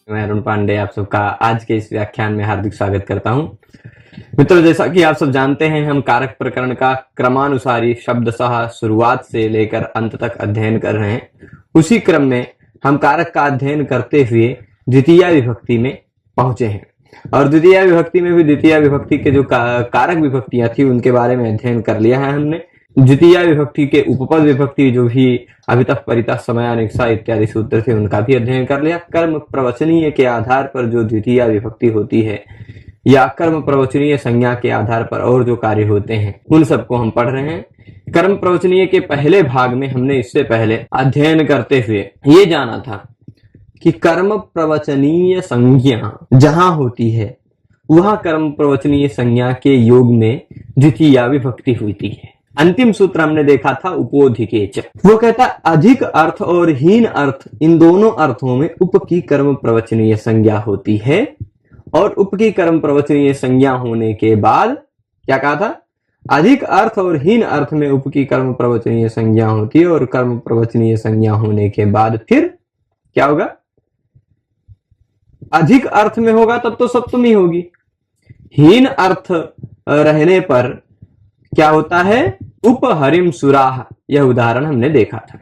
मैं अरुण पांडे आप सबका आज के इस व्याख्यान में हार्दिक स्वागत करता हूं। मित्रों, जैसा कि आप सब जानते हैं, हम कारक प्रकरण का क्रमानुसारी शब्दशः शुरुआत से लेकर अंत तक अध्ययन कर रहे हैं। उसी क्रम में हम कारक का अध्ययन करते हुए द्वितीय विभक्ति में पहुंचे हैं और द्वितीय विभक्ति में भी द्वितीय विभक्ति के जो कारक विभक्तियां थी उनके बारे में अध्ययन कर लिया है हमने। द्वितीय विभक्ति के उपपद विभक्ति जो भी अभितः परितः समयानिक्षा इत्यादि सूत्र थे उनका भी अध्ययन कर लिया। कर्म प्रवचनीय के आधार पर जो द्वितीय विभक्ति होती है या कर्म प्रवचनीय संज्ञा के आधार पर और जो कार्य होते हैं उन सबको हम पढ़ रहे हैं। कर्म प्रवचनीय के पहले भाग में हमने इससे पहले अध्ययन करते हुए ये जाना था कि कर्म प्रवचनीय संज्ञा जहां होती है वहां कर्म प्रवचनीय संज्ञा के योग में द्वितीय विभक्ति होती है। अंतिम सूत्र हमने देखा था उपोधिकेच। वो कहता अधिक अर्थ और हीन अर्थ, इन दोनों अर्थों में उप की कर्म प्रवचनीय संज्ञा होती है और उप की कर्म प्रवचनीय संज्ञा होने के बाद क्या कहा था, अधिक अर्थ और हीन अर्थ में उप की कर्म प्रवचनीय संज्ञा होती है और कर्म प्रवचनीय संज्ञा होने के बाद फिर क्या होगा, अधिक अर्थ में होगा तब तो सप्तमी होगी, हीन अर्थ रहने पर क्या होता है, उपहरिम सुराह। यह उदाहरण हमने देखा था,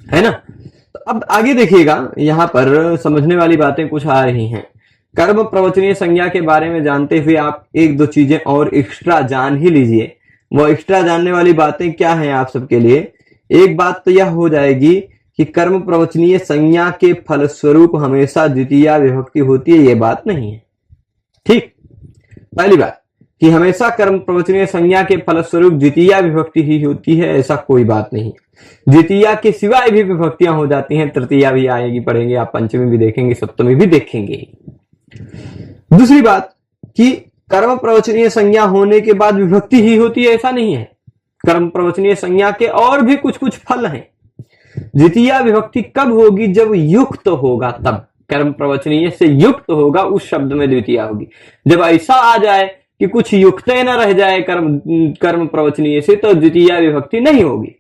है ना। तो अब आगे देखिएगा, यहां पर समझने वाली बातें कुछ आ रही हैं। कर्म प्रवचनीय संज्ञा के बारे में जानते हुए आप एक दो चीजें और एक्स्ट्रा जान ही लीजिए। वो एक्स्ट्रा जानने वाली बातें क्या हैं आप सबके लिए। एक बात तो यह हो जाएगी कि कर्म प्रवचनीय संज्ञा के फलस्वरूप हमेशा द्वितीय विभक्ति होती है, ये बात नहीं है। ठीक, पहली बात कि हमेशा कर्म प्रवचनीय संज्ञा के फलस्वरूप द्वितीय विभक्ति ही होती है, ऐसा कोई बात नहीं। द्वितीय के सिवाय भी विभक्तियां हो जाती हैं, तृतीया भी आएगी, पढ़ेंगे, आप पंचमी भी देखेंगे, सप्तमी भी देखेंगे। दूसरी बात कि कर्म प्रवचनीय संज्ञा होने के बाद विभक्ति ही होती है, ऐसा नहीं है। कर्म प्रवचनीय संज्ञा के और भी कुछ कुछ फल हैं। द्वितीय विभक्ति कब होगी, जब युक्त होगा, तब कर्म प्रवचनीय से युक्त होगा उस शब्द में द्वितीय होगी। जब ऐसा आ जाए कि कुछ युक्त न रह जाए कर्म प्रवचनीय से, तो द्वितीय विभक्ति नहीं होगी।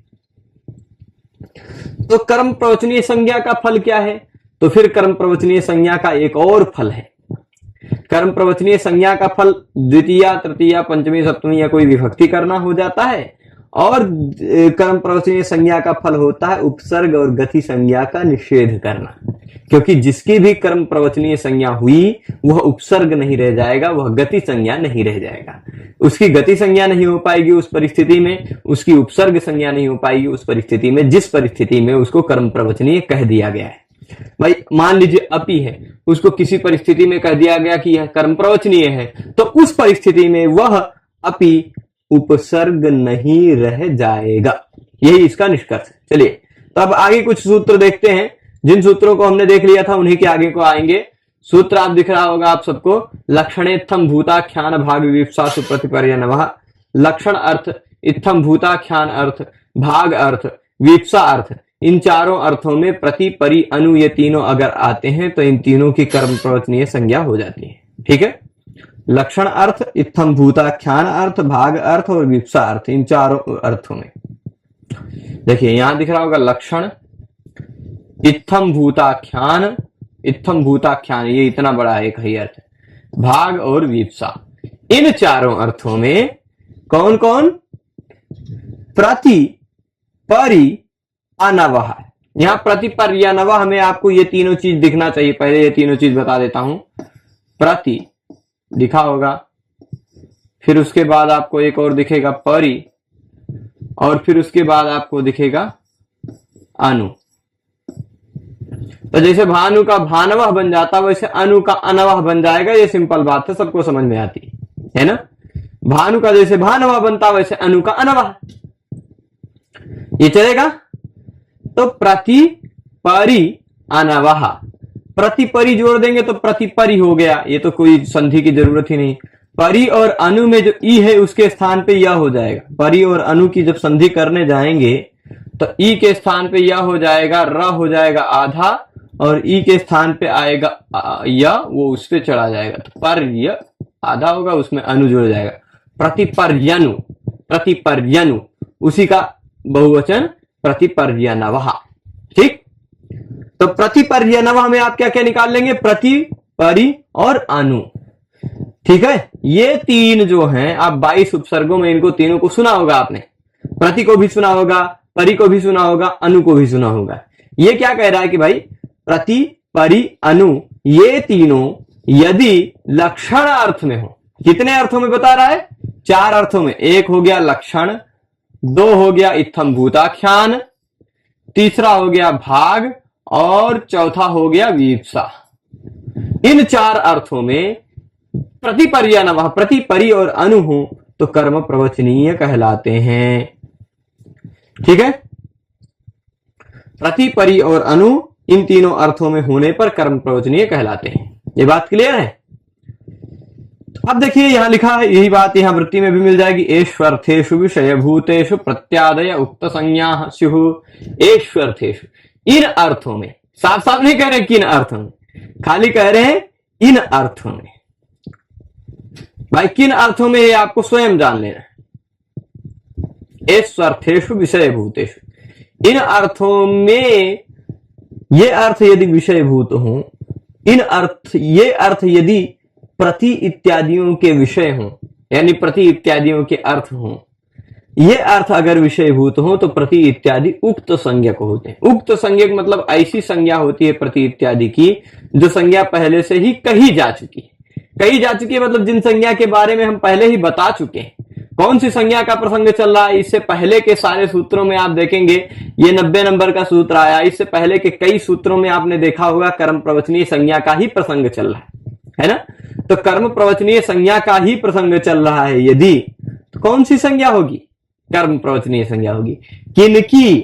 तो कर्म प्रवचनीय संज्ञा का फल क्या है, तो फिर कर्म प्रवचनीय संज्ञा का एक और फल है। कर्म प्रवचनीय संज्ञा का फल द्वितीय, तृतीय, पंचमी, सप्तमी या कोई विभक्ति करना हो जाता है, और कर्म प्रवचनीय संज्ञा का फल होता है उपसर्ग और गति संज्ञा का निषेध करना। क्योंकि जिसकी भी कर्म प्रवचनीय संज्ञा हुई वह उपसर्ग नहीं रह जाएगा, वह गति संज्ञा नहीं रह जाएगा। उसकी गति संज्ञा नहीं हो पाएगी उस परिस्थिति में, उसकी उपसर्ग संज्ञा नहीं हो पाएगी उस परिस्थिति में जिस परिस्थिति में उसको कर्म प्रवचनीय कह दिया गया है। भाई मान लीजिए अपी है, उसको किसी परिस्थिति में कह दिया गया कि यह कर्म प्रवचनीय है, तो उस परिस्थिति में वह अपी उपसर्ग नहीं रह जाएगा। यही इसका निष्कर्ष है। चलिए, तो अब आगे कुछ सूत्र देखते हैं। जिन सूत्रों को हमने देख लिया था उन्हीं के आगे को आएंगे। सूत्र आप दिख रहा होगा आप सबको, लक्षणेत्थम भूताख्यान भाग विवक्षा सुप्रतिपर्य नमः। लक्षण अर्थ, इत्थम भूताख्यान अर्थ, भाग अर्थ, विवक्षा अर्थ, इन चारों अर्थों में प्रति, परि, अनु ये तीनों अगर आते हैं तो इन तीनों की कर्म प्रवचनीय संज्ञा हो जाती है। ठीक है, लक्षण अर्थ, इत्थम भूताख्यान अर्थ, भाग अर्थ और विवक्षा अर्थ, इन चारों अर्थों में देखिए यहां दिख रहा होगा लक्षण, इत्थम भूताख्यान, इत्थम भूताख्यान, ये इतना बड़ा एक ही अर्थ है, भाग और विवक्षा। इन चारों अर्थों में कौन कौन, प्रति, परि, अनवह। यहां प्रति, परि, अनवह में आपको ये तीनों चीज दिखना चाहिए। पहले ये तीनों चीज बता देता हूं। प्रति दिखा होगा, फिर उसके बाद आपको एक और दिखेगा परि, और फिर उसके बाद आपको दिखेगा अनु। तो जैसे भानु का भानवह बन जाता वैसे अनु का अनवह बन जाएगा। ये सिंपल बात है, सबको समझ में आती है ना। भानु का जैसे भानवह बनता वैसे अनु का अनवह, ये चलेगा। तो प्रति, परि, अनवह, प्रति, परि जोड़ देंगे तो प्रति, परि हो गया, ये तो कोई संधि की जरूरत ही नहीं। परि और अनु में जो ई है उसके स्थान पे यह हो जाएगा। परि और अनु की जब संधि करने जाएंगे तो ई के स्थान पे यह हो जाएगा, र हो जाएगा आधा, और ई के स्थान पे आएगा या, वो उस पे चढ़ा जाएगा, तो पर्य आधा होगा, उसमें अनु जुड़ जाएगा। प्रतिपर्यनु, प्रतिपर्यनु, उसी का बहुवचन प्रतिपर्यनवः। ठीक, तो प्रतिपर्यनवः में आप क्या क्या निकाल लेंगे, प्रति, परि और अनु। ठीक है, ये तीन जो हैं आप 22 उपसर्गों में इनको तीनों को सुना होगा आपने। प्रति को भी सुना होगा, परि को भी सुना होगा, अनु को भी सुना होगा। ये क्या कह रहा है कि भाई प्रति, परि, अनु ये तीनों यदि लक्षण अर्थ में हो, कितने अर्थों में बता रहा है, 4 अर्थों में। एक हो गया लक्षण, 2 हो गया इत्थम भूताख्यान, तीसरा हो गया भाग और चौथा हो गया वीप्सा। इन 4 अर्थों में प्रतिपर्यनवः, प्रति, परि और अनु हो तो कर्म प्रवचनीय कहलाते हैं। ठीक है, प्रति, परि और अनु इन तीनों अर्थों में होने पर कर्म प्रवचनीय कहलाते हैं। ये बात क्लियर है। अब देखिए यहां लिखा है, यही बात यहां वृत्ति में भी मिल जाएगी। एष्वर्थेषु विषय भूतेषु प्रत्यादय उक्त संज्ञा स्युः। एष्वर्थेषु, इन अर्थों में, साफ साफ नहीं कह रहे किन अर्थों में, खाली कह रहे हैं इन अर्थों में। भाई किन अर्थों में ये आपको स्वयं जान लेना है। एष्वर्थेषु विषय भूतेषु, इन अर्थों में ये अर्थ यदि विषयभूत हो, इन अर्थ, ये अर्थ यदि प्रति इत्यादियों के विषय हों, यानी प्रति इत्यादियों के अर्थ हों, ये अर्थ अगर विषयभूत हो तो प्रति इत्यादि उक्त संज्ञक होते हैं। उक्त संज्ञक मतलब ऐसी संज्ञा होती है प्रति इत्यादि की जो संज्ञा पहले से ही कही जा चुकी है। कही जा चुकी है मतलब जिन संज्ञा के बारे में हम पहले ही बता चुके हैं। कौन सी संज्ञा का प्रसंग चल रहा है, इससे पहले के सारे सूत्रों में आप देखेंगे ये 90 नंबर का सूत्र आया, इससे पहले के कई सूत्रों में आपने देखा होगा कर्म प्रवचनीय संज्ञा का ही प्रसंग चल रहा है ना। तो कर्म प्रवचनीय संज्ञा का ही प्रसंग चल रहा है यदि, तो कौन सी संज्ञा होगी, कर्म प्रवचनीय संज्ञा होगी। किनकी,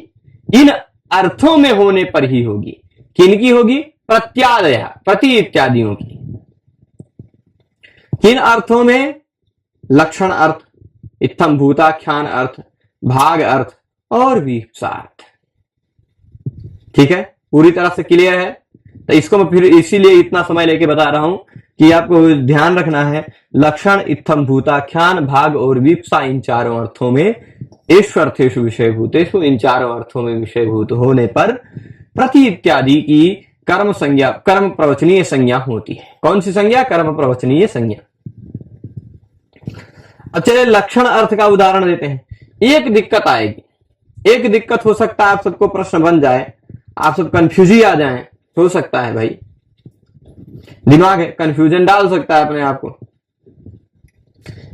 इन अर्थों में होने पर ही होगी। किनकी होगी, प्रत्यादय, प्रति इत्यादियों की। किन अर्थों में, लक्षण अर्थ, इत्थम भूताख्यान अर्थ, भाग अर्थ और वीप्सा अर्थ। ठीक है, पूरी तरह से क्लियर है। तो इसको मैं फिर इसीलिए इतना समय लेके बता रहा हूं कि आपको ध्यान रखना है, लक्षण, इत्थम भूताख्यान, भाग और वीप्सा इन चारों अर्थों में, एष्वर्थेषु विषयभूतेषु इन चारों अर्थों में विषयभूत होने पर प्रति इत्यादि की कर्म संज्ञा, कर्म प्रवचनीय संज्ञा होती है। कौन सी संज्ञा, कर्म प्रवचनीय संज्ञा। अब चलिए लक्षण अर्थ का उदाहरण देते हैं। एक दिक्कत आएगी, एक दिक्कत हो सकता है आप सबको प्रश्न बन जाए, आप सब कंफ्यूज ही आ जाएं, हो सकता है भाई, दिमाग है कंफ्यूजन डाल सकता है अपने आप को।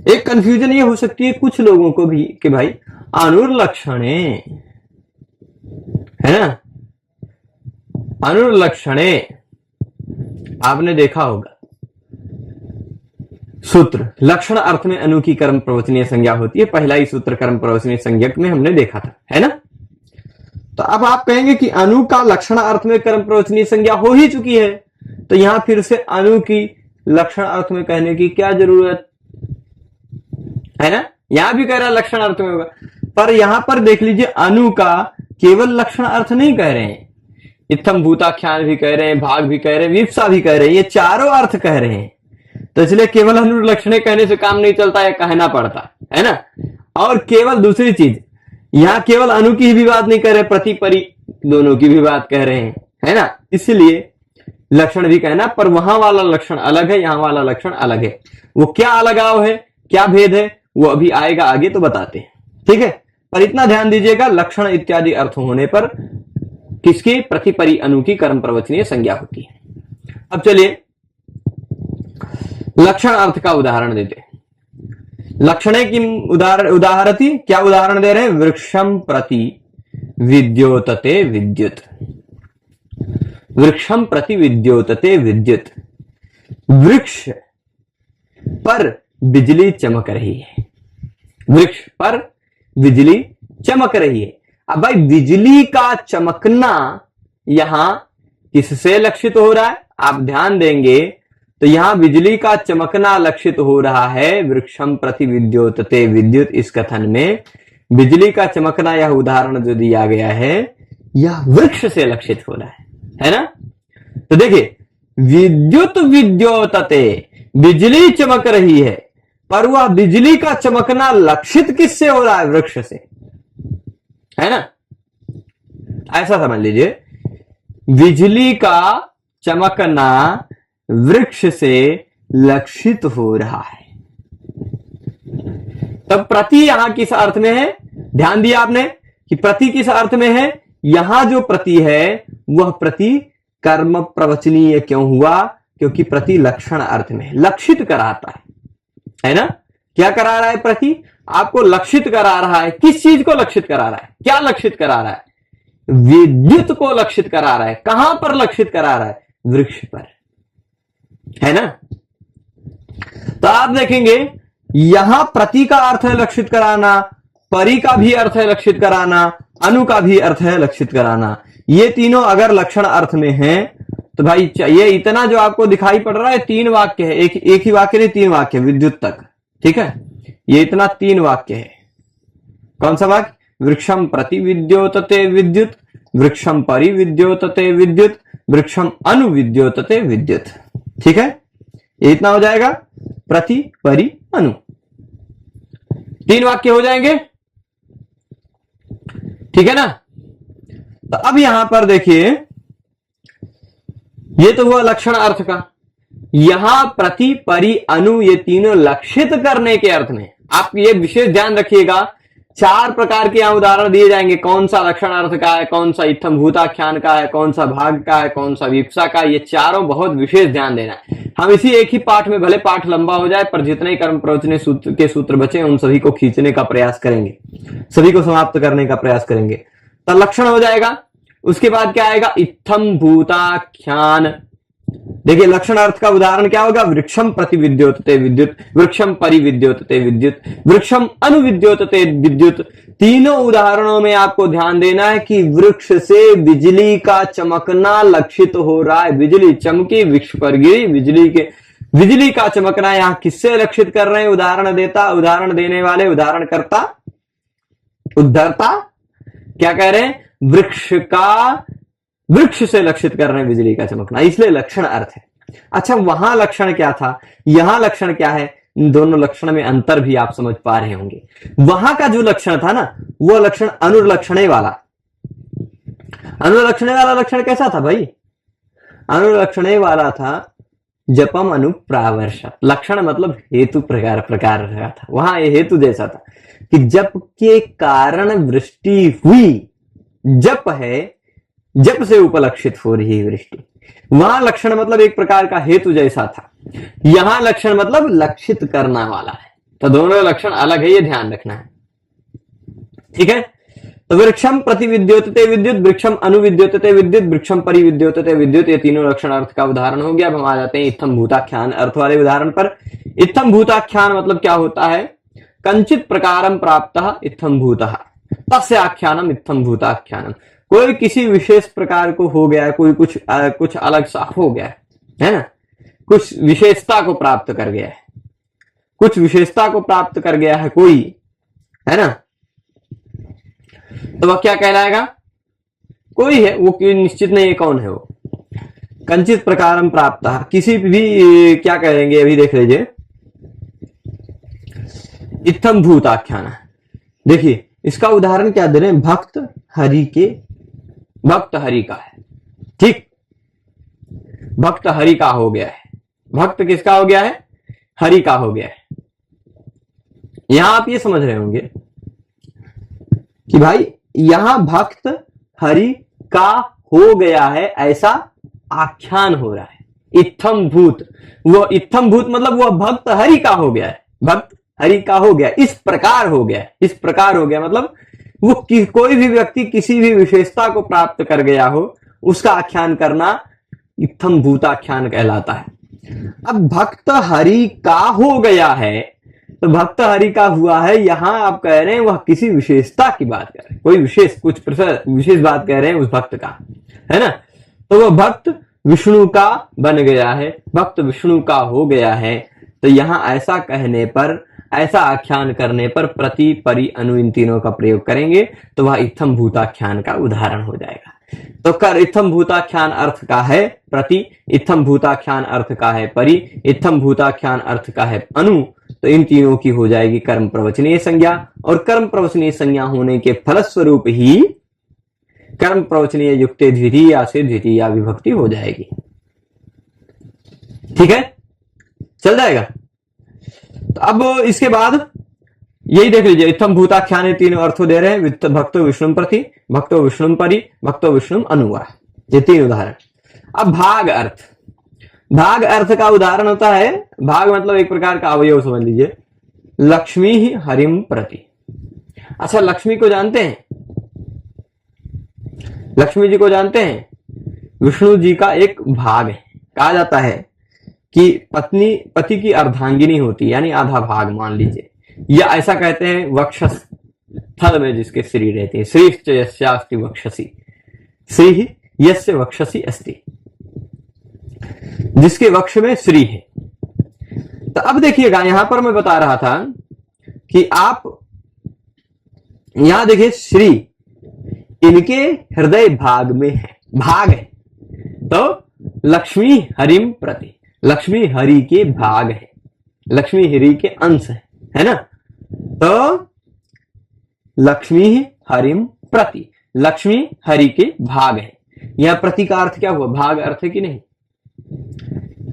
एक कंफ्यूजन ये हो सकती है कुछ लोगों को भी कि भाई अनुर्लक्षणे है ना, अनुर्लक्षणे आपने देखा होगा सूत्र, लक्षण अर्थ में अनु की कर्म प्रवचनीय संज्ञा होती है। पहला ही सूत्र कर्म प्रवचनीय संज्ञक में हमने देखा था, है ना। तो अब आप कहेंगे कि अनु का लक्षण अर्थ में कर्म प्रवचनीय संज्ञा हो ही चुकी है, तो यहां फिर से अनु की लक्षण अर्थ में कहने की क्या जरूरत है ना। यहां भी कह रहा है लक्षण अर्थ में होगा, पर यहां पर देख लीजिए अनु का केवल लक्षण अर्थ नहीं कह रहे हैं, इत्थम भूताख्यान भी कह रहे हैं, भाग भी कह रहे हैं, वीप्सा भी कह रहे हैं, ये चारों अर्थ कह रहे हैं। तो इसलिए केवल अनुलक्षणे कहने से काम नहीं चलता, है कहना पड़ता है ना। और केवल दूसरी चीज, यहां केवल अनु की भी बात नहीं कर रहे, प्रति, परि दोनों की भी बात कह रहे हैं, है ना। इसलिए लक्षण भी कहना, पर वहां वाला लक्षण अलग है, यहां वाला लक्षण अलग है। वो क्या अलगाव है, क्या भेद है, वो अभी आएगा आगे तो बताते हैं। ठीक है, पर इतना ध्यान दीजिएगा, लक्षण इत्यादि अर्थ होने पर किसकी, प्रति, परि, अनु की कर्म प्रवचनीय संज्ञा होती है। अब चलिए लक्षण अर्थ का उदाहरण देते हैं। लक्षणे की उदाहरती, क्या उदाहरण दे रहे हैं, वृक्षम प्रति विद्योतते विद्युत। वृक्षम प्रति विद्योतते विद्युत, वृक्ष पर बिजली चमक रही है, वृक्ष पर बिजली चमक रही है। अब भाई बिजली का चमकना यहां किससे लक्षित हो रहा है, आप ध्यान देंगे तो यहां बिजली का चमकना लक्षित हो रहा है वृक्षम प्रति विद्योतते विद्युत। इस कथन में बिजली का चमकना, यह उदाहरण जो दिया गया है यह वृक्ष से लक्षित हो रहा है ना। तो देखिए विद्युत विद्योतते, बिजली चमक रही है, पर वह बिजली का चमकना लक्षित किससे हो रहा है, वृक्ष से, है ना। ऐसा समझ लीजिए, बिजली का चमकना वृक्ष से लक्षित हो रहा है। तब प्रति यहां किस अर्थ में है? ध्यान दिया आपने कि प्रति किस अर्थ में है? यहां जो प्रति है वह प्रति कर्म प्रवचनीय क्यों हुआ? क्योंकि प्रति लक्षण अर्थ में लक्षित कराता है ना? क्या करा रहा है? प्रति आपको लक्षित करा रहा है। किस चीज को लक्षित करा रहा है? क्या लक्षित करा रहा है? विद्युत को लक्षित करा रहा है। कहां पर लक्षित करा रहा है? वृक्ष पर, है ना? तो आप देखेंगे यहां प्रति का अर्थ है लक्षित कराना, परि का भी अर्थ है लक्षित कराना, अनु का भी अर्थ है लक्षित कराना। ये तीनों अगर लक्षण अर्थ में हैं तो भाई ये इतना जो आपको दिखाई पड़ रहा है 3 वाक्य है, एक ही वाक्य नहीं 3 वाक्य, विद्युत तक, ठीक है? ये इतना 3 वाक्य है। कौन सा वाक्य? वृक्षम प्रति विद्योतते विद्युत, वृक्षम परि विद्योतते विद्युत, वृक्षम अनु विद्योतते विद्युत। ठीक है, ये इतना हो जाएगा, प्रति परि अनु, 3 वाक्य हो जाएंगे। ठीक है ना? तो अब यहां पर देखिए, ये तो हुआ लक्षण अर्थ का। यहां प्रति परि अनु ये तीनों लक्षित करने के अर्थ में। आप ये विशेष ध्यान रखिएगा, 4 प्रकार के यहां उदाहरण दिए जाएंगे। कौन सा लक्षण अर्थ का है, कौन सा इत्थम भूताख्यान का है, कौन सा भाग का है, कौन सा विप्सा का है, ये चारों बहुत विशेष ध्यान देना है। हम इसी एक ही पाठ में, भले पाठ लंबा हो जाए, पर जितने कर्म प्रवचने सूत्र के सूत्र बचे उन सभी को खींचने का प्रयास करेंगे, सभी को समाप्त करने का प्रयास करेंगे। तो लक्षण हो जाएगा। उसके बाद क्या आएगा? इत्थम भूताख्यान। देखिए लक्षण अर्थ का उदाहरण क्या होगा? वृक्षम प्रति विद्योतते विद्युत, वृक्षम परि विद्योतते विद्युत, वृक्षम अनु विद्योतते विद्युत। तीनों उदाहरणों में आपको ध्यान देना है कि वृक्ष से बिजली का चमकना लक्षित हो रहा है। बिजली चमकी, वृक्ष पर गिरी, बिजली का चमकना यहां किससे लक्षित कर रहे हैं? उदाहरण देता, उदाहरण देने वाले, उदाहरण करता, उद्धरता क्या कह रहे हैं? वृक्ष से लक्षित कर रहे हैं बिजली का चमकना, इसलिए लक्षण अर्थ है। अच्छा, वहां लक्षण क्या था, यहां लक्षण क्या है? इन दोनों लक्षण में अंतर भी आप समझ पा रहे होंगे। वहां का जो लक्षण था ना, वो लक्षण अनुलक्षणे वाला। अनुलक्षणे वाला लक्षण कैसा था भाई? अनुलक्षणे वाला था जपम अनुप्रावर्ष। लक्षण मतलब हेतु प्रकार का था। वहां ये हेतु जैसा था कि जप के कारण वृष्टि हुई। जप है, जप से उपलक्षित हो रही वृष्टि। वहां लक्षण मतलब एक प्रकार का हेतु जैसा था, यहां लक्षण मतलब लक्षित करना वाला है। तो दोनों लक्षण अलग है, ये ध्यान रखना है। ठीक है, तो वृक्षम प्रति विद्योतते विद्युत, वृक्षम अनुविद्योतते विद्युत, वृक्षम परि विद्योतते विद्युत, ये तीनों लक्षण अर्थ का उदाहरण हो गया। अब हम आ जाते हैं इत्थम भूताख्यान अर्थ वाले उदाहरण पर। इत्थम भूताख्यान मतलब क्या होता है? कंचित प्रकारम प्राप्तः इत्थम भूतः तस्य आख्यानम इत्थम भूताख्यानम। कोई किसी विशेष प्रकार को हो गया है, कोई कुछ अलग सा हो गया है ना, कुछ विशेषता को प्राप्त कर गया है, कुछ विशेषता को प्राप्त कर गया है कोई, है ना, तो वह क्या कहलाएगा? कोई है, वो निश्चित नहीं है कौन है वो। कंचित प्रकारम प्राप्तः, किसी भी, क्या कहेंगे अभी देख लीजिए, इत्थम भूताख्यान। देखिए इसका उदाहरण क्या दे रहे हैं? भक्त हरि का है। ठीक, भक्त हरि का हो गया है। भक्त किसका हो गया है? हरि का हो गया है। यहां आप ये समझ रहे होंगे कि भाई यहां भक्त हरि का हो गया है, ऐसा आख्यान हो रहा है। इत्थम भूत, वो इत्थम भूत मतलब वह भक्त हरि का हो गया है, भक्त हरि का हो गया, इस प्रकार हो गया, इस प्रकार हो गया मतलब वो कोई भी व्यक्ति किसी भी विशेषता को प्राप्त कर गया हो, उसका आख्यान करना इत्थम भूताख्यान कहलाता है। अब भक्त हरि का हो गया है, तो भक्त हरि का हुआ है, यहां आप कह रहे हैं वह किसी विशेषता की बात कर रहे हैं, कोई विशेष बात कह रहे हैं उस भक्त का, है ना। तो वह भक्त विष्णु का बन गया है, भक्त विष्णु का हो गया है। तो यहां ऐसा कहने पर, ऐसा आख्यान करने पर प्रति परि अनु इन तीनों का प्रयोग करेंगे तो वह इत्थम भूताख्यान का उदाहरण हो जाएगा। तो कर इत्थम भूताख्यान अर्थ का है प्रति, इत्थम भूताख्यान अर्थ का है परि, इत्थम भूताख्यान अर्थ का है अनु। तो इन तीनों की हो जाएगी कर्म प्रवचनीय संज्ञा, और कर्म प्रवचनीय संज्ञा होने के फलस्वरूप ही कर्म प्रवचनीय युक्ते द्वितीया से द्वितीया विभक्ति हो जाएगी। ठीक है, चल जाएगा। तो अब इसके बाद यही देख लीजिए, इत्थम भूताख्याने तीन अर्थों दे रहे हैं, भक्तो विष्णु प्रति, भक्तो विष्णु परि, भक्तो विष्णु अनुवा, ये तीन उदाहरण। अब भाग अर्थ, भाग अर्थ का उदाहरण होता है, भाग मतलब एक प्रकार का अवयव समझ लीजिए, लक्ष्मी ही हरिम प्रति। अच्छा, लक्ष्मी को जानते हैं, लक्ष्मी जी को जानते हैं, विष्णु जी का एक भाग है। कहा जाता है कि पत्नी पति की अर्धांगिनी होती है, यानी आधा भाग मान लीजिए, या ऐसा कहते हैं वक्षस थल में जिसके श्री रहती है, श्री यस्यास्ति वक्षसी, श्री यस्य वक्षसी अस्ति, जिसके वक्ष में श्री है। तो अब देखिएगा, यहां पर मैं बता रहा था कि आप यहां देखिए, श्री इनके हृदय भाग में है, भाग है। तो लक्ष्मी हरिम प्रति, लक्ष्मी हरि के भाग है, लक्ष्मी हरि के अंश है ना। तो लक्ष्मी हरिम प्रति, लक्ष्मी हरि के भाग है। यह प्रति का अर्थ क्या हुआ, भाग अर्थ है कि नहीं,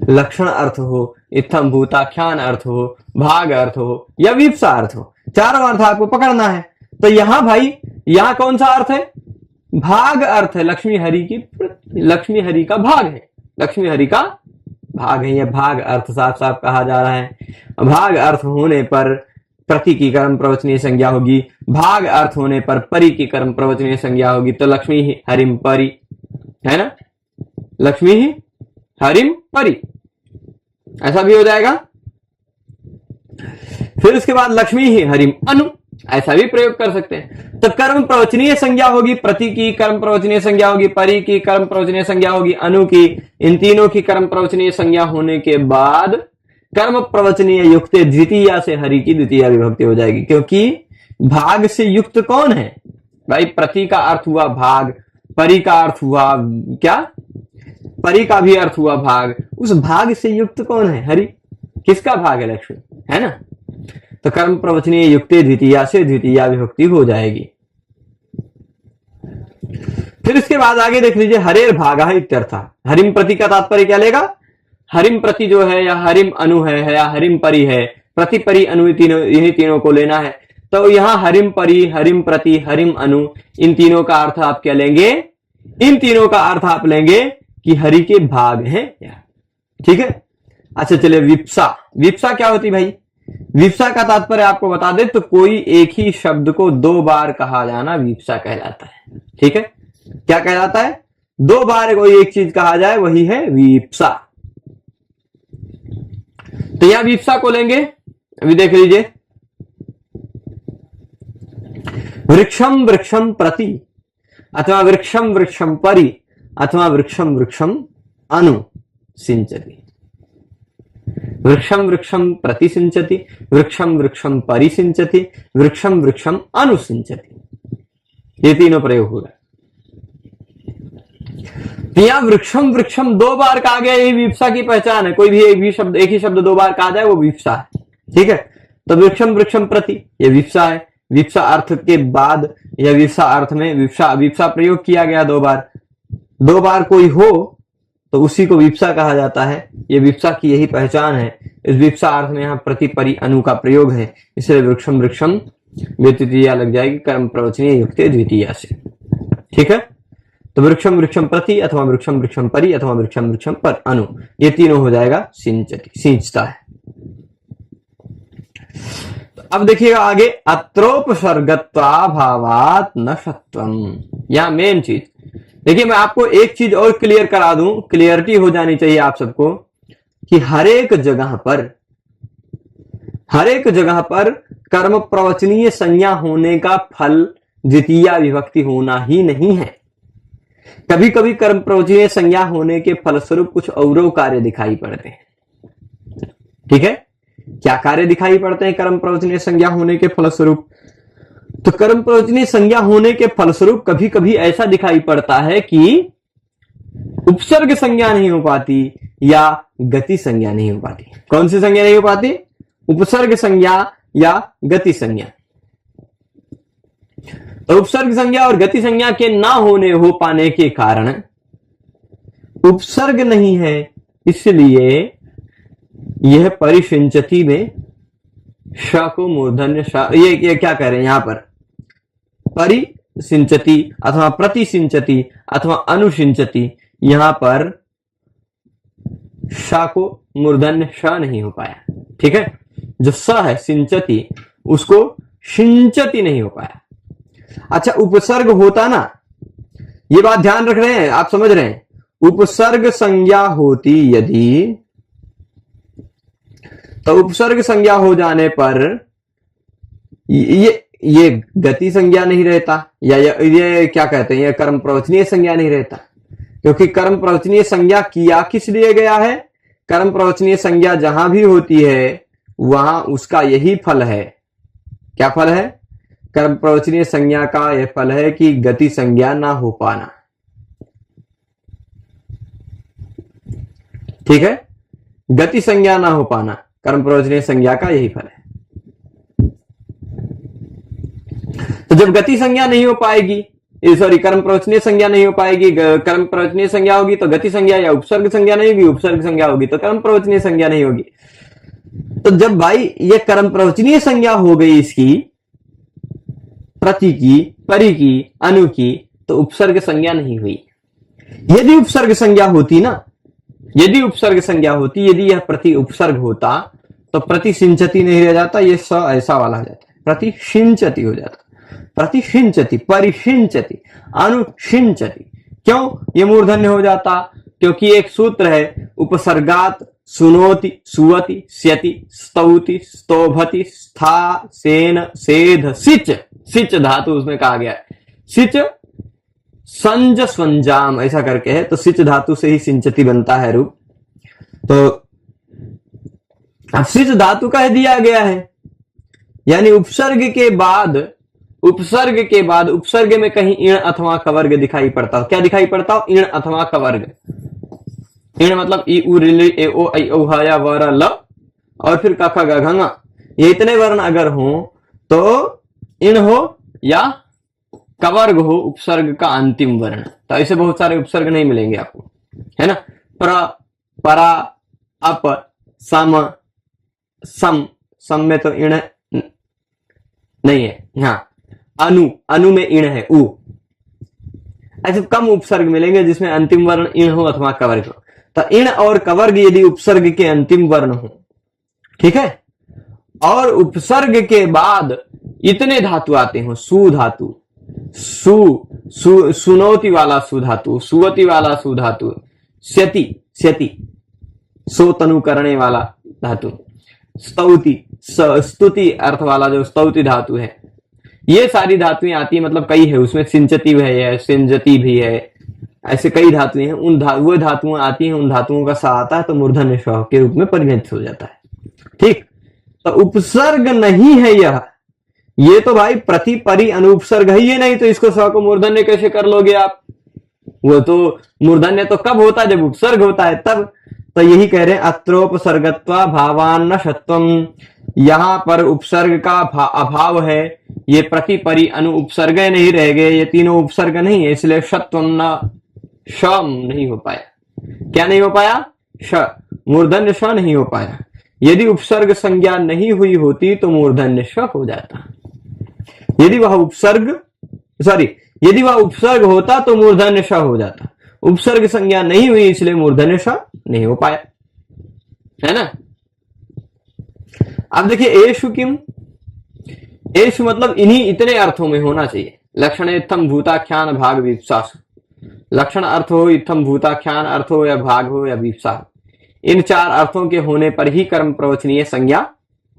लक्षण अर्थ हो, इत्थम भूताख्यान अर्थ हो, भाग अर्थ हो या विप्सा अर्थ हो, चारों अर्थ आपको पकड़ना है। तो यहां भाई, यहां कौन सा अर्थ है, भाग अर्थ है, लक्ष्मी हरि की, लक्ष्मी हरि का भाग है, लक्ष्मी हरि का भाग है। यह भाग अर्थ साफ साफ कहा जा रहा है। भाग अर्थ होने पर प्रति की कर्म प्रवचनीय संज्ञा होगी, भाग अर्थ होने पर परि की कर्म प्रवचनीय संज्ञा होगी। तो लक्ष्मी ही हरिम परि है ना, लक्ष्मी ही हरिम परि, ऐसा भी हो जाएगा। फिर उसके बाद लक्ष्मी ही हरिम अनु, ऐसा भी प्रयोग कर सकते हैं। तो कर्म प्रवचनीय संज्ञा होगी, प्रति की कर्म प्रवचनीय संज्ञा होगी, परि की कर्म प्रवचनीय संज्ञा होगी, अनु की, इन तीनों की कर्म प्रवचनीय संज्ञा होने के बाद कर्म प्रवचनीय युक्त द्वितीया से हरि की द्वितीया विभक्ति हो जाएगी। क्योंकि भाग से युक्त कौन है भाई, प्रति का अर्थ हुआ भाग, परि का अर्थ हुआ क्या, परि का भी अर्थ हुआ भाग, उस भाग से युक्त कौन है, हरि। किसका भाग है, लक्ष्मी है ना। तो कर्म प्रवचनीय युक्ते द्वितीया से द्वितीया विभक्ति हो जाएगी। फिर इसके बाद आगे देख लीजिए, हरेर भागा इत्यर्थ। हरिम प्रति का तात्पर्य क्या लेगा, हरिम प्रति जो है, या हरिम अनु है, या हरिम परि है, प्रति परि अनु तीनों, यही तीनों को लेना है। तो यहां हरिम परि, हरिम प्रति, हरिम अनु, इन तीनों का अर्थ आप क्या लेंगे, इन तीनों का अर्थ आप लेंगे कि हरि के भाग हैं। ठीक है, अच्छा चलिए, विप्सा, विप्सा क्या होती भाई, विप्सा का तात्पर्य आपको बता दे तो कोई एक ही शब्द को दो बार कहा जाना विप्सा कहलाता है। ठीक है, क्या कहलाता है, दो बार कोई एक चीज कहा जाए वही है विप्सा। तो यहां विप्सा को लेंगे, अभी देख लीजिए, वृक्षम वृक्षम प्रति, अथवा वृक्षम वृक्षम परि, अथवा वृक्षम वृक्षम अनु सिंचति। वृक्षम वृक्षम प्रति सिंचति, वृक्षम वृक्षम परि सिंचति, वृक्षम वृक्षम अनु सिंचति, ये तीनों प्रयोग हो रहा है। यहां वृक्षम वृक्षम दो बार कहा गया, यही विप्सा की पहचान है। कोई भी एक ही शब्द दो बार कहा जाए वो विप्सा है। ठीक है, तो वृक्षम वृक्षम प्रति ये विप्सा है। विप्सा अर्थ के बाद या विप्सा अर्थ में विप्सा प्रयोग किया गया दो बार कोई हो तो उसी को विप्सा कहा जाता है। ये विप्सा की यही पहचान है। इस विप्सा अर्थ में यहाँ प्रति परि अनु का प्रयोग है, इसलिए वृक्षम वृक्षम द्वितीया लग जाएगी कर्म प्रवचनीय युक्त द्वितीया से। ठीक है, तो वृक्षम वृक्षम प्रति, अथवा वृक्षम वृक्षम परि, अथवा वृक्षम वृक्षम पर अनु, ये तीनों हो जाएगा सिंचति, सिंचता है। अब देखिएगा आगे, अत्रोपसर्गत्वाभावात् नशत्वम, यहां मेन चीज देखिए। मैं आपको एक चीज और क्लियर करा दूं, क्लियरिटी हो जानी चाहिए आप सबको, कि हर एक जगह पर कर्म प्रवचनीय संज्ञा होने का फल द्वितीया विभक्ति होना ही नहीं है। कभी कभी कर्म प्रवचनीय संज्ञा होने के फलस्वरूप कुछ और कार्य दिखाई पड़ते हैं। ठीक है, क्या कार्य दिखाई पड़ते हैं कर्म प्रवचनीय संज्ञा होने के फलस्वरूप, तो कर्म प्रवचनीय संज्ञा होने के फलस्वरूप कभी कभी ऐसा दिखाई पड़ता है कि उपसर्ग संज्ञा नहीं हो पाती या गति संज्ञा नहीं हो पाती। कौन सी संज्ञा नहीं हो पाती, उपसर्ग संज्ञा या गति संज्ञा। तो उपसर्ग संज्ञा और गति संज्ञा के ना हो पाने के कारण उपसर्ग नहीं है, इसलिए यह परिसिंचति में श को मूर्धन्य श, ये क्या कह रहे हैं यहां पर, परिसिंचति अथवा प्रतिसिंचति अथवा अनुसिंचति, यहां पर श को मूर्धन्य श नहीं हो पाया। ठीक है, जो स है सिंचति, उसको सिंचति नहीं हो पाया। अच्छा, उपसर्ग होता ना, ये बात ध्यान रख रहे हैं, आप समझ रहे हैं, उपसर्ग संज्ञा होती यदि, तो उपसर्ग संज्ञा हो जाने पर ये गति संज्ञा नहीं रहता, या ये क्या कहते हैं, ये कर्म प्रवचनीय संज्ञा नहीं रहता, क्योंकि कर्म प्रवचनीय संज्ञा किया किस लिए गया है, कर्म प्रवचनीय संज्ञा जहां भी होती है वहां उसका यही फल है। क्या फल है? कर्म प्रवचनीय संज्ञा का यह फल है कि गति संज्ञा ना हो पाना। ठीक है, गति संज्ञा ना हो पाना कर्म प्रवचनीय संज्ञा का यही फल है। तो जब गति संज्ञा नहीं हो पाएगी, सॉरी कर्म प्रवचनीय संज्ञा नहीं हो पाएगी, कर्म प्रवचनीय संज्ञा होगी तो गति संज्ञा, या उपसर्ग संज्ञा नहीं होगी, उपसर्ग संज्ञा होगी तो कर्म प्रवचनीय संज्ञा नहीं होगी। तो जब भाई ये कर्म प्रवचनीय संज्ञा हो गई इसकी, प्रति की, परि की, अनु की, तो उपसर्ग संज्ञा नहीं हुई। यदि उपसर्ग संज्ञा होती ना, यदि उपसर्ग संज्ञा होती, यदि यह प्रति उपसर्ग होता तो प्रतिसिंचति नहीं रह जाता, ये स ऐसा वाला हो जाता, प्रतिसिंचति हो जाता, प्रतिसिंचति, परिसिंचति, अनुसिंचति। क्यों ये मूर्धन्य हो जाता? क्योंकि एक सूत्र है, उपसर्गात सुनोति, सुवति, स्यति, स्तौति, स्तोभति, स्था, सेन, सेध, सिच, सिच धातु उसमें कहा गया है, सिच संज स्वंजाम ऐसा करके है, तो सिच धातु से ही सिंचति बनता है रूप। तो अब सिच धातु का दिया गया है, यानी उपसर्ग के बाद, उपसर्ग में कहीं इण अथवा कवर्ग दिखाई पड़ता हो। क्या दिखाई पड़ता हो? इण अथवा कवर्ग। इण मतलब ई उ रि ए ओ ऐ औ ह या व र ल, और फिर क ख ग घ ङ, ये इतने वर्ण अगर हो तो इण हो या कवर्ग हो उपसर्ग का अंतिम वर्ण। तो ऐसे बहुत सारे उपसर्ग नहीं मिलेंगे आपको, है ना। प्र, परा, अप, सम, सम, सम में तो इण नहीं है, हाँ अनु, अनु में इण है, उ। ऐसे कम उपसर्ग मिलेंगे जिसमें अंतिम वर्ण इण हो अथवा कवर्ग हो। तो इण और कवर्ग यदि उपसर्ग के अंतिम वर्ण हो, ठीक है, और उपसर्ग के बाद इतने धातु आते हो, सु धातु, सुनोति वाला सु धातु, सुवति वाला सु धातु, स्यति, स्यति सो तनु करने वाला धातु, स्तौति, स्तुति अर्थ वाला जो स्तौति धातु है, ये सारी धातुएं आती है। मतलब कई है उसमें, सिंचति भी है, सिंजति भी है, ऐसे कई धातुएं हैं। वो धातुएं आती हैं, उन धातुओं का सा आता है तो मूर्धन्य ष के रूप में परिगणित हो जाता है। ठीक, तो उपसर्ग नहीं है यह, ये तो भाई प्रति परि अनुपसर्ग है ये, नहीं तो इसको स को मूर्धन्य कैसे कर लोगे आप? वो तो मूर्धन्य तो कब होता है? जब उपसर्ग होता है तब। तो यही कह रहे हैं, अत्रोपसर्गत्वा भावान्न शत्वम, यहां पर उपसर्ग का अभाव है, ये प्रति परि अनु उपसर्ग नहीं रह गए, ये तीनों उपसर्ग नहीं है, इसलिए शत्वम न शम नहीं हो पाया। क्या नहीं हो पाया? श, मूर्धन्य श नहीं हो पाया। यदि उपसर्ग संज्ञा नहीं हुई होती तो मूर्धन्य श हो जाता। यदि वह उपसर्ग होता तो मूर्धन्य श हो जाता। उपसर्ग संज्ञा नहीं हुई इसलिए मूर्धन्य श नहीं हो पाया, है ना। अब देखिए, एषु किम, एषु मतलब इन्हीं इतने अर्थों में होना चाहिए। लक्षण इत्थम भूताख्यान भाग विप्सासु, लक्षण अर्थ हो, इत्थम भूताख्यान अर्थ हो, या भाग हो, या विप्सा, इन चार अर्थों के होने पर ही कर्म प्रवचनीय संज्ञा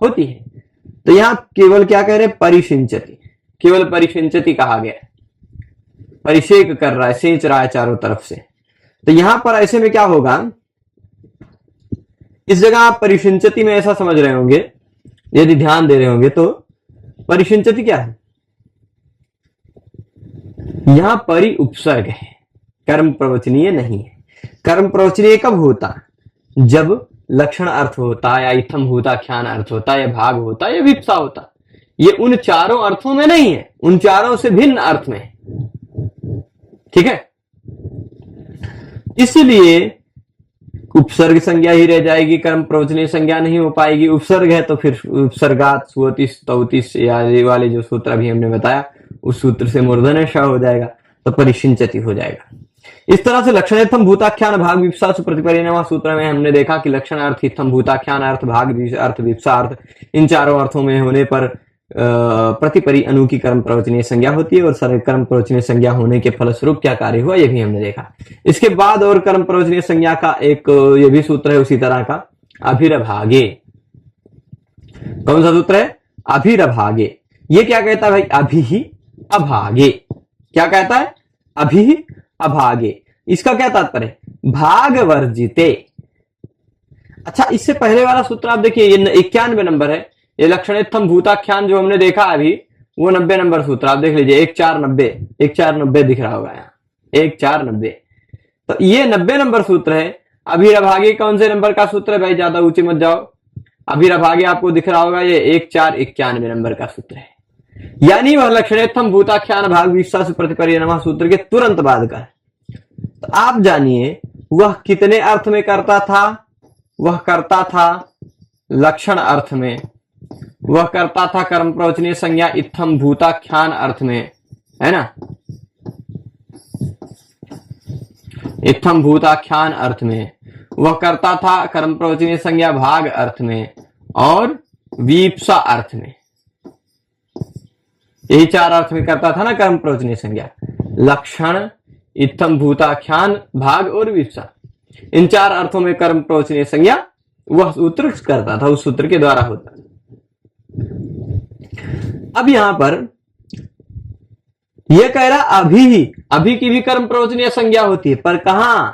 होती है। तो यहां केवल क्या कह रहे हैं? परिसिंचति, केवल परिसिंचति कहा गया, परिषेक कर रहा है, सेंच रहा है चारों तरफ से। तो यहां पर ऐसे में क्या होगा, इस जगह आप परिसिंचति में ऐसा समझ रहे होंगे, यदि ध्यान दे रहे होंगे तो परिसिंचति क्या है? यहां परि उपसर्ग है, कर्म प्रवचनीय नहीं है। कर्म प्रवचनीय कब होता? जब लक्षण अर्थ होता, या इत्थम भूताख्यान अर्थ होता, या भाग होता, या विप्सा होता। ये उन चारों अर्थों में नहीं है, उन चारों से भिन्न अर्थ में है। ठीक है, इसलिए उपसर्ग संज्ञा ही रह जाएगी, कर्म प्रवचनीय संज्ञा नहीं हो पाएगी। उपसर्ग है तो फिर उपसर्गात सुवतिस तौतिस या ये वाले जो सूत्र अभी हमने बताया उस सूत्र से मूर्धन्य श हो जाएगा तो परिशिंचति हो जाएगा। इस तरह से लक्षणेत्थम भूताख्यान भाग विप्सा सुप्रतिपरिणाम सूत्र में हमने देखा कि लक्षण अर्थ इत्थम भूताख्यान अर्थ भाग अर्थ विप्सा अर्थ इन चारों अर्थों में होने पर प्रतिपरि अनु की कर्म प्रवचनीय संज्ञा होती है और सर्व कर्म प्रवचनीय संज्ञा होने के फलस्वरूप क्या कार्य हुआ ये भी हमने देखा। इसके बाद और कर्म प्रवचनीय संज्ञा का एक ये भी सूत्र है उसी तरह का, अभिरभागे। कौन सा सूत्र है? अभिरभागे। ये क्या कहता है भाई? अभि ही अभागे। क्या कहता है? अभि ही अभागे। इसका क्या तात्पर्य है? भाग वर्जिते। अच्छा, इससे पहले वाला सूत्र आप देखिए, ये 91 नंबर है। ये लक्षणेत्थम भूताख्यान जो हमने देखा अभी वो 90 नंबर सूत्र आप देख लीजिए, 1490 दिख रहा होगा यहाँ, 1490। तो ये 90 नंबर सूत्र है। अभिरभागे कौन से नंबर का सूत्र है भाई? ज्यादा ऊंचे मत जाओ। अभिरभागे आपको दिख रहा होगा ये 1491 नंबर का सूत्र है, यानी वह लक्षणेत्थम भूताख्यान भाग विश्वास प्रतिपरिणाम सूत्र के तुरंत बाद का। तो आप जानिए वह कितने अर्थ में करता था? वह करता था लक्षण अर्थ में, वह करता था कर्म प्रवचनीय संज्ञा इत्थम भूताख्यान अर्थ में, है ना, इत्थम भूताख्यान अर्थ में। वह करता था कर्म प्रवचनीय संज्ञा भाग अर्थ में और वीप्सा अर्थ में। यही 4 अर्थ में करता था ना कर्म प्रवचनीय संज्ञा, लक्षण, इत्थम भूताख्यान, भाग और वीप्सा। इन 4 अर्थों में कर्म प्रवचनीय संज्ञा वह सूत्र करता था, उस सूत्र के द्वारा होता था। अब यहां पर यह कह रहा अभी ही, अभी की भी कर्म प्रवचनीय संज्ञा होती है, पर कहां?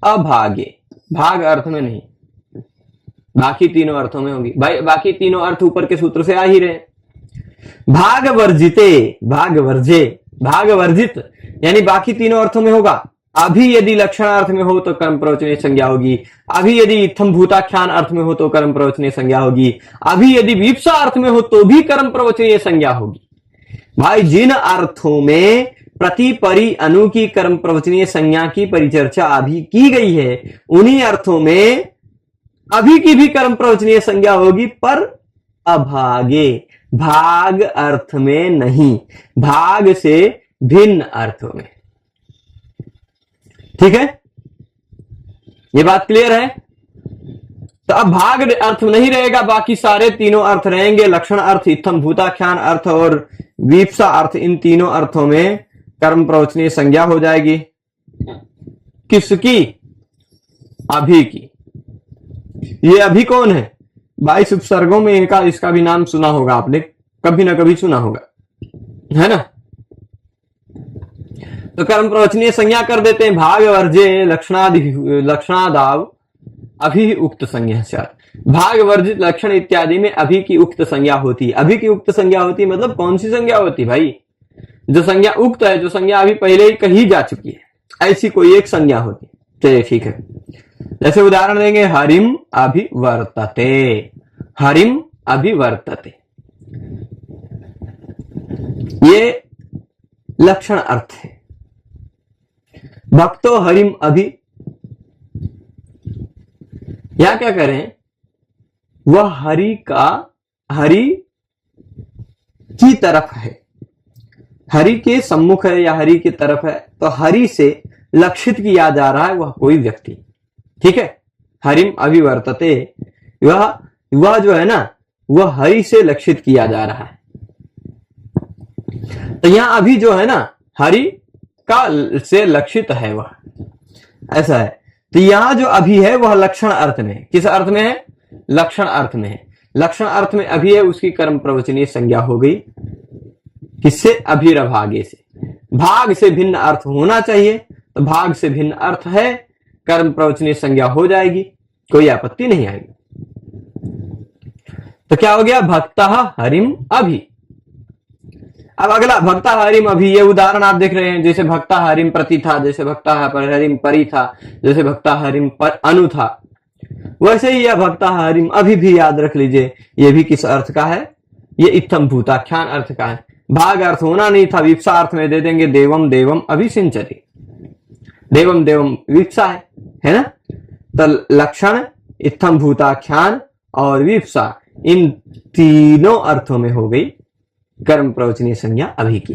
अभागे, भाग अर्थ में नहीं, बाकी तीनों अर्थों में होगी। भाई बाकी तीनों अर्थ ऊपर के सूत्र से आ ही रहे। भाग वर्जिते, भाग वर्जे, भाग वर्जित यानी बाकी तीनों अर्थों में होगा। अभी यदि लक्षणार्थ में हो तो कर्म प्रवचनीय संज्ञा होगी, अभी यदि इत्थम भूताख्यान अर्थ में हो तो कर्म प्रवचनीय संज्ञा होगी, अभी यदि वीप्सा अर्थ में हो तो भी कर्म प्रवचनीय संज्ञा होगी। भाई जिन अर्थों में प्रति परि अनु की कर्म प्रवचनीय संज्ञा की परिचर्चा अभी की गई है, उन्हीं अर्थों में अभी की भी कर्म प्रवचनीय संज्ञा होगी, पर अभागे, भाग अर्थ में नहीं, भाग से भिन्न अर्थों में। ठीक है, ये बात क्लियर है? तो अब भाग अर्थ नहीं रहेगा, बाकी सारे तीनों अर्थ रहेंगे। लक्षण अर्थ, इत्थम भूताख्यान अर्थ और वीप्सा अर्थ, इन तीनों अर्थों में कर्म प्रवचनीय संज्ञा हो जाएगी। किसकी? अभी की। ये अभी कौन है? 22 उपसर्गों में इनका, इसका भी नाम सुना होगा आपने, कभी ना कभी सुना होगा, है ना। तो कर्म प्रवचनीय संज्ञा कर देते हैं। भाग वर्जे लक्षणादाव अभी उक्त संज्ञा से, भाग वर्जित लक्षण इत्यादि में अभी की उक्त संज्ञा होती है। अभी की उक्त संज्ञा होती है मतलब कौन सी संज्ञा होती है भाई? जो संज्ञा उक्त है, जो संज्ञा अभी पहले ही कही जा चुकी है, ऐसी कोई एक संज्ञा होती है। चलिए ठीक है, जैसे उदाहरण देंगे, हरिम अभिवर्तते, हरिम अभिवर्तते, ये लक्षण अर्थ है। भक्तो हरिम अभि, या क्या करें, वह हरि की तरफ है, हरि के सम्मुख है या हरि की तरफ है, तो हरि से लक्षित किया जा रहा है वह कोई व्यक्ति। ठीक है, हरिम अभिवर्तते, वह जो है ना, वह हरि से लक्षित किया जा रहा है। तो यहां अभी जो है ना, हरि का से लक्षित है वह, ऐसा है। तो यहां जो अभी है वह लक्षण अर्थ में, किस अर्थ में है? लक्षण अर्थ में है। लक्षण अर्थ में अभी है, उसकी कर्म प्रवचनीय संज्ञा हो गई। किससे? अभिरभागे से। भाग से भिन्न अर्थ होना चाहिए, तो भाग से भिन्न अर्थ है, कर्म प्रवचनीय संज्ञा हो जाएगी, कोई आपत्ति नहीं आएगी। तो क्या हो गया? भक्ता हरिम अभि। अब अगला भक्ता हरिम अभि, ये उदाहरण आप देख रहे हैं, जैसे भक्ता हरिम प्रति था, जैसे भक्ता हरिम परि था, जैसे भक्ता हरिम पर अनु था, वैसे ही यह भक्ता हरिम अभि भी याद रख लीजिए। ये भी किस अर्थ का है? ये इत्थम भूताख्यान अर्थ का है। भाग अर्थ होना नहीं था, विप्सा अर्थ में दे देंगे देवम देवम अभिसिंचति। देवम देवम विप्सा है ना। तो लक्षण, इत्थम भूताख्यान और विप्सा, इन तीनों अर्थों में हो गई कर्म प्रवचनीय संज्ञा अभी की।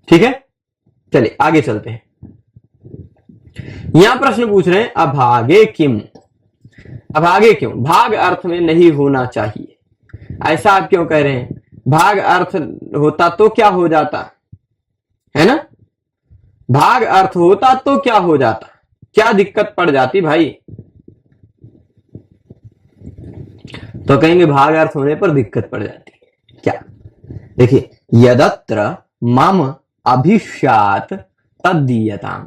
ठीक है, चलिए आगे चलते हैं। यहां प्रश्न पूछ रहे हैं अभागे किम, अभागे क्यों, भाग अर्थ में नहीं होना चाहिए, ऐसा आप क्यों कह रहे हैं? भाग अर्थ होता तो क्या हो जाता, है ना। भाग अर्थ होता तो क्या हो जाता, क्या दिक्कत पड़ जाती भाई? तो कहेंगे भाग अर्थ होने पर दिक्कत पड़ जाती है। क्या? देखिए, यदत्र मम अभिष्यात तद्दीयताम,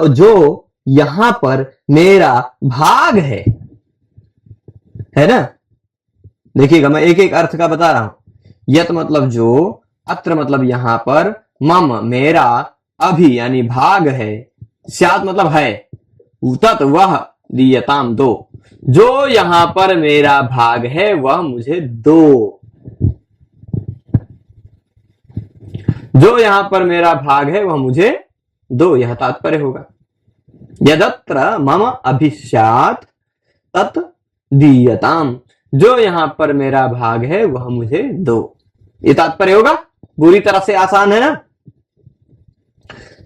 जो यहां पर मेरा भाग है ना। देखिएगा, मैं एक एक अर्थ का बता रहा हूं। यत मतलब जो, अत्र मतलब यहां पर, मम मेरा, अभि यानी भाग है, स्यात मतलब है, तत् वह, दीयताम दो, जो यहां पर मेरा भाग है वह मुझे दो, जो यहां पर मेरा भाग है वह मुझे दो, यह तात्पर्य होगा। यदत्र मम अभिस्यात् तत् दीयताम, जो यहां पर मेरा भाग है वह मुझे दो, ये तात्पर्य होगा। बुरी तरह से आसान है ना।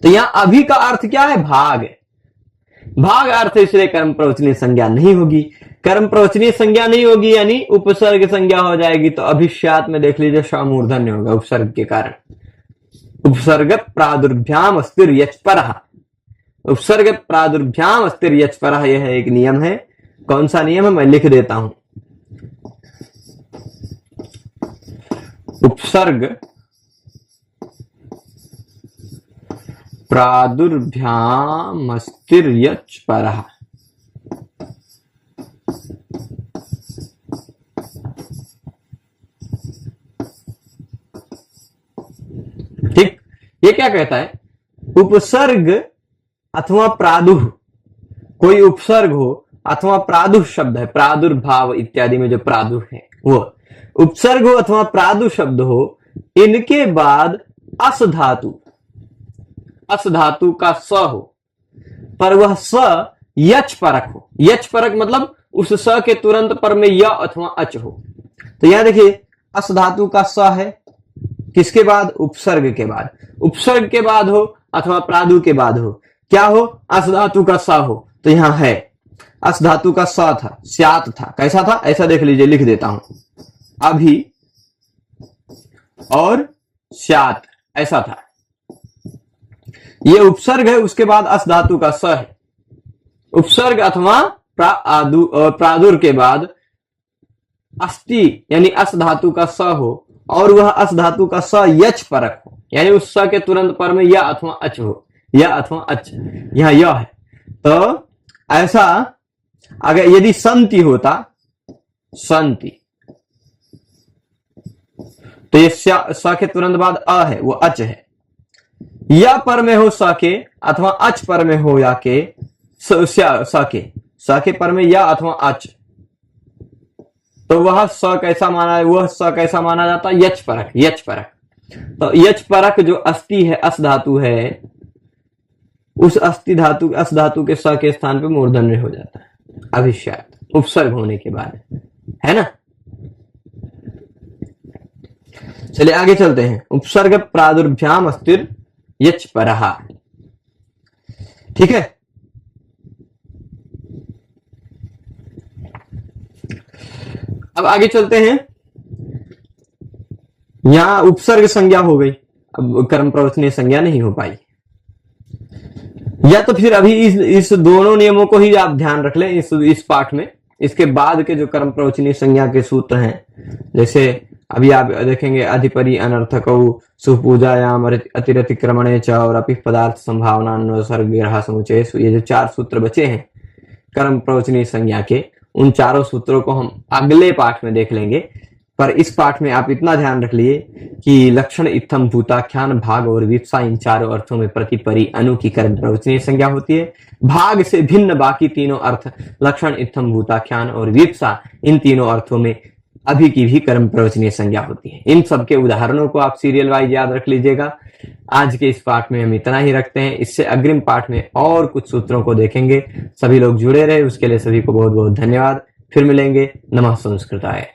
तो यहां अभी का अर्थ क्या है? भाग। भाग अर्थ इसलिए कर्म प्रवचनीय संज्ञा नहीं होगी। कर्म प्रवचनीय संज्ञा नहीं होगी यानी उपसर्ग संज्ञा हो जाएगी। तो अभिष्यात में देख लीजिए स्वमूर्धन्य होगा उपसर्ग के कारण। उपसर्ग प्रादुर्भ्याम अस्तिर यच्परः, उपसर्ग प्रादुर्भ्याम अस्तिर यच्परः, यह एक नियम है। कौन सा नियम है मैं लिख देता हूं। उपसर्ग प्रादुर्भ्याम अस्तिर यच्परः, ठीक। ये क्या कहता है? उपसर्ग अथवा प्रादुः, कोई उपसर्ग हो अथवा प्रादुः शब्द है, प्रादुर्भाव इत्यादि में जो प्रादुः है वो उपसर्ग हो अथवा प्रादुः शब्द हो, इनके बाद अस धातु, अस धातु का स हो, पर वह स यच परक हो। यच परक मतलब उस स के तुरंत पर में य अथवा अच हो। तो यहां देखिए, अस धातु का स है, किसके बाद? उपसर्ग के बाद। उपसर्ग के बाद हो अथवा प्रादु के बाद हो, क्या हो? अस धातु का स हो। तो यहां है अस धातु का स था, स्यात था। कैसा था? ऐसा देख लीजिए, लिख देता हूं, अभी और स्यात, ऐसा था। ये उपसर्ग है, उसके बाद अस धातु का स है। उपसर्ग अथवा प्रादुर के बाद अस्ति यानी अस धातु का स हो, और वह अस धातु का स यच परक हो, यानी उस स के तुरंत पर में या अथवा अच हो, या अथवा अच, यहां यह है। तो ऐसा अगर यदि संति होता, संति, तो ये स के तुरंत बाद अ है, वो अच है। या पर में हो स के अथवा अच पर में हो या के, स के पर में या अथवा अच, तो वह स कैसा माना, वह स कैसा माना जाता? यच परक, यच परक। तो यच परक जो अस्ति है, अस धातु है, उस अस्ति धातु, अस धातु के स के स्थान पे मूर्धन्य हो जाता है अभिष्यात, उपसर्ग होने के बाद, है ना। चलिए आगे चलते हैं। उपसर्ग प्रादुर्भ्याम अस्तिर यच परः, ठीक है। अब आगे चलते हैं। यहां उपसर्ग संज्ञा हो गई, अब कर्म प्रवचनीय संज्ञा नहीं हो पाई। या तो फिर अभी इस दोनों नियमों को ही आप ध्यान रख लें इस पाठ में। इसके बाद के जो कर्म प्रवचनीय संज्ञा के सूत्र हैं, जैसे अभी आप देखेंगे, अधिपरि अनर्थकौ सुपूजायाम अतिरतिक्रमणे च और अपि पदार्थ संभावना सर्वग्रह समुचय, ये जो 4 सूत्र बचे हैं कर्म प्रवचनीय संज्ञा के, उन चारों सूत्रों को हम अगले पाठ में देख लेंगे। पर इस पाठ में आप इतना ध्यान रख लिए कि लक्षण, इत्थम, भूताख्यान, भाग और विप्सा, इन चारों अर्थों में प्रति, परि, अनु की कर्म प्रवचनीय संज्ञा होती है। भाग से भिन्न बाकी तीनों अर्थ, लक्षण, इत्थम, भूताख्यान और विप्सा, इन तीनों अर्थों में अभी की भी कर्म प्रवचनीय संज्ञा होती है। इन सब के उदाहरणों को आप सीरियल वाइज याद रख लीजिएगा। आज के इस पाठ में हम इतना ही रखते हैं। इससे अग्रिम पाठ में और कुछ सूत्रों को देखेंगे। सभी लोग जुड़े रहे, उसके लिए सभी को बहुत बहुत धन्यवाद। फिर मिलेंगे। नमः संस्कृताय।